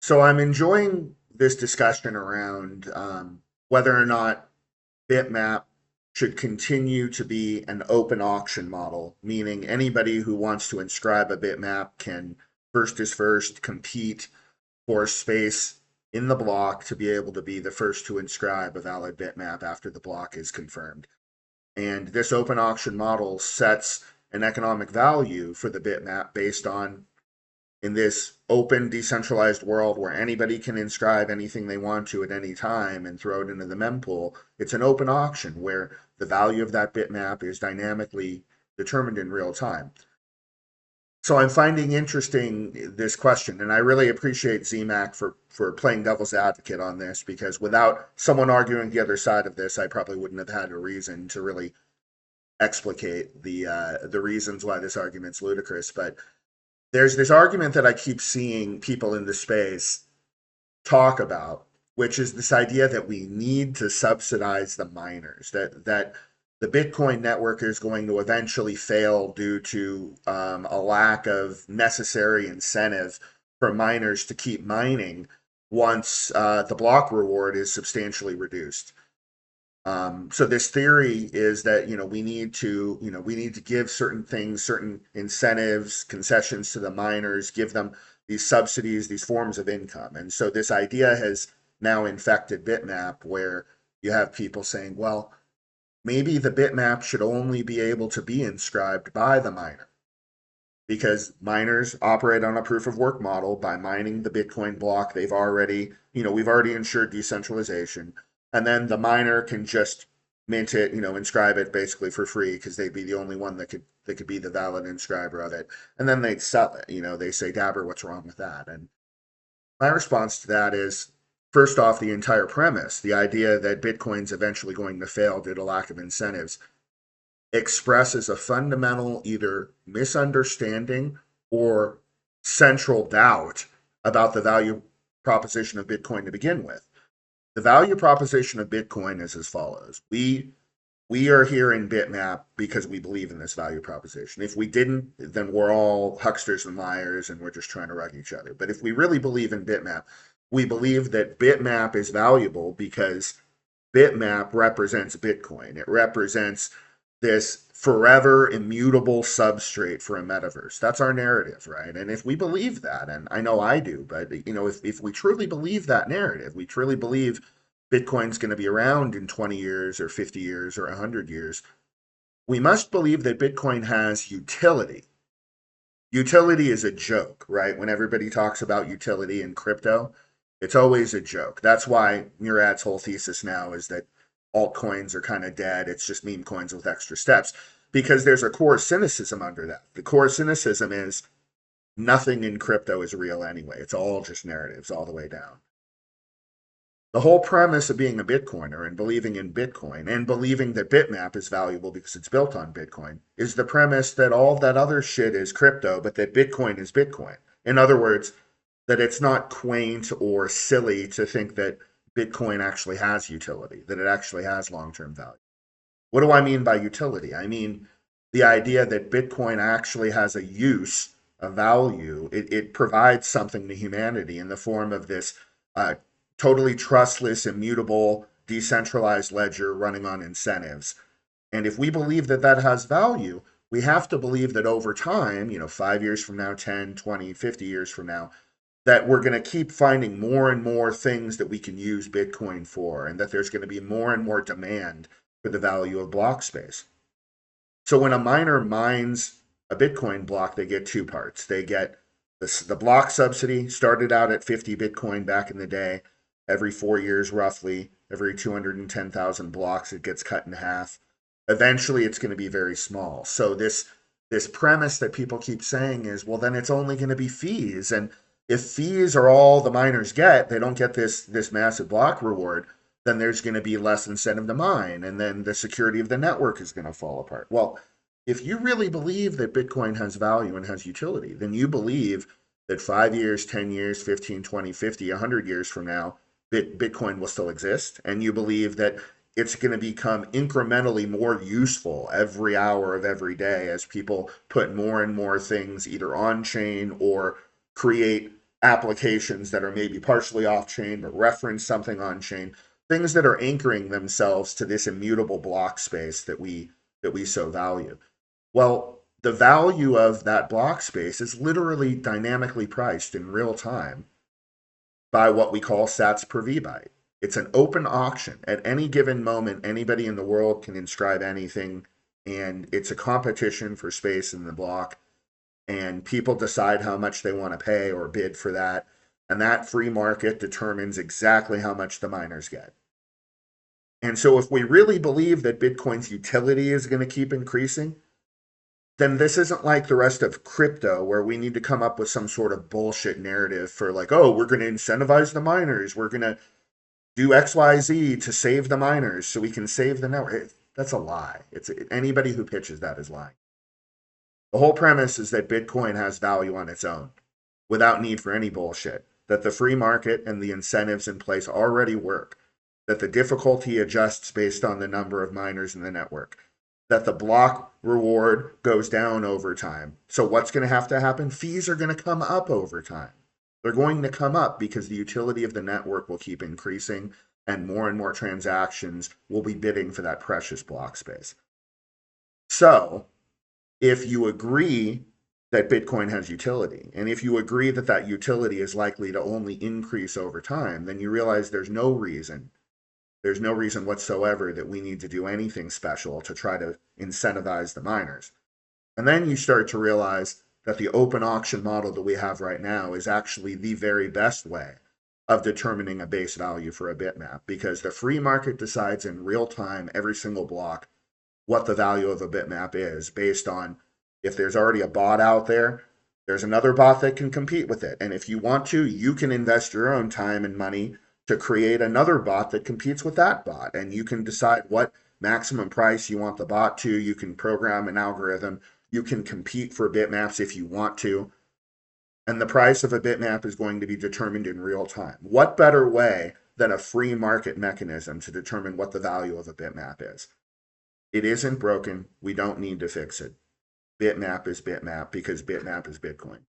So I'm enjoying this discussion around whether or not Bitmap should continue to be an open auction model, meaning anybody who wants to inscribe a bitmap can first is first compete for space in the block to be able to be the first to inscribe a valid bitmap after the block is confirmed. And this open auction model sets an economic value for the bitmap based on in this open, decentralized world where anybody can inscribe anything they want to at any time and throw it into the mempool, it's an open auction where the value of that bitmap is dynamically determined in real time. So I'm finding interesting this question, and I really appreciate ZMAC for playing devil's advocate on this because without someone arguing the other side of this, I probably wouldn't have had a reason to really explicate the reasons why this argument's ludicrous. But there's this argument that I keep seeing people in the space talk about, which is this idea that we need to subsidize the miners, that the Bitcoin network is going to eventually fail due to a lack of necessary incentive for miners to keep mining once the block reward is substantially reduced. So this theory is that we need to give certain things, certain incentives, concessions to the miners, give them these subsidies, these forms of income. And so this idea has now infected Bitmap, where you have people saying, well, maybe the bitmap should only be able to be inscribed by the miner because miners operate on a proof of work model by mining the Bitcoin block. We've already ensured decentralization. And then the miner can just mint it, inscribe it basically for free because they'd be the only one that could be the valid inscriber of it. And then they'd sell it. They say, Dabber, what's wrong with that? And my response to that is first off, the entire premise, the idea that Bitcoin's eventually going to fail due to lack of incentives, expresses a fundamental either misunderstanding or central doubt about the value proposition of Bitcoin to begin with. The value proposition of Bitcoin is as follows. We are here in Bitmap because we believe in this value proposition. If we didn't, then we're all hucksters and liars and we're just trying to rug each other. But if we really believe in Bitmap, we believe that Bitmap is valuable because Bitmap represents Bitcoin. It represents this forever immutable substrate for a metaverse. That's our narrative, right? And if we believe that, and I know I do, but if we truly believe that narrative, we truly believe Bitcoin's going to be around in 20 years or 50 years or 100 years, we must believe that Bitcoin has utility. Utility is a joke, right? When everybody talks about utility in crypto, it's always a joke. That's why Murad's whole thesis now is that altcoins are kind of dead. It's just meme coins with extra steps because there's a core cynicism under that. The core cynicism is nothing in crypto is real anyway. It's all just narratives all the way down. The whole premise of being a Bitcoiner and believing in Bitcoin and believing that Bitmap is valuable because it's built on Bitcoin is the premise that all that other shit is crypto, but that Bitcoin is Bitcoin. In other words, that it's not quaint or silly to think that Bitcoin actually has utility, that it actually has long term value. What do I mean by utility? I mean the idea that Bitcoin actually has a use, a value. It provides something to humanity in the form of this uh, totally trustless, immutable, decentralized ledger running on incentives. And if we believe that that has value, we have to believe that over time, 5 years from now, 10, 20, 50 years from now, that we're going to keep finding more and more things that we can use Bitcoin for, and that there's going to be more and more demand for the value of block space. So when a miner mines a Bitcoin block, they get two parts. They get the block subsidy, started out at 50 Bitcoin back in the day. Every 4 years, roughly, every 210,000 blocks, it gets cut in half. Eventually, it's going to be very small. So this premise that people keep saying is, well, then it's only going to be fees, and if fees are all the miners get, they don't get this massive block reward, then there's going to be less incentive to mine, and then the security of the network is going to fall apart. Well, if you really believe that Bitcoin has value and has utility, then you believe that 5 years, 10 years, 15, 20, 50, 100 years from now, Bitcoin will still exist. And you believe that it's going to become incrementally more useful every hour of every day as people put more and more things either on chain or create applications that are maybe partially off-chain but reference something on-chain, things that are anchoring themselves to this immutable block space that we so value. Well, the value of that block space is literally dynamically priced in real time by what we call sats per vbyte. It's an open auction. At any given moment, anybody in the world can inscribe anything, and it's a competition for space in the block, and people decide how much they want to pay or bid for that, and that free market determines exactly how much the miners get. And so if we really believe that Bitcoin's utility is going to keep increasing, then this isn't like the rest of crypto where we need to come up with some sort of bullshit narrative for like, oh, we're going to incentivize the miners. We're going to do XYZ to save the miners so we can save the network. That's a lie. It's anybody who pitches that is lying. The whole premise is that Bitcoin has value on its own without need for any bullshit, that the free market and the incentives in place already work, that the difficulty adjusts based on the number of miners in the network, that the block reward goes down over time. So what's going to happen? Fees are going to come up over time. They're going to come up because the utility of the network will keep increasing and more transactions will be bidding for that precious block space. So if you agree that Bitcoin has utility, and if you agree that that utility is likely to only increase over time, then you realize there's no reason whatsoever that we need to do anything special to try to incentivize the miners. And then you start to realize that the open auction model that we have right now is actually the very best way of determining a base value for a bitmap, because the free market decides in real time every single block what the value of a bitmap is based on if there's already a bot out there, there's another bot that can compete with it. And if you want to, you can invest your own time and money to create another bot that competes with that bot. And you can decide what maximum price you want the bot to. You can program an algorithm. You can compete for bitmaps if you want to. And the price of a bitmap is going to be determined in real time. What better way than a free market mechanism to determine what the value of a bitmap is? It isn't broken. We don't need to fix it. Bitmap is Bitmap because Bitmap is Bitcoin.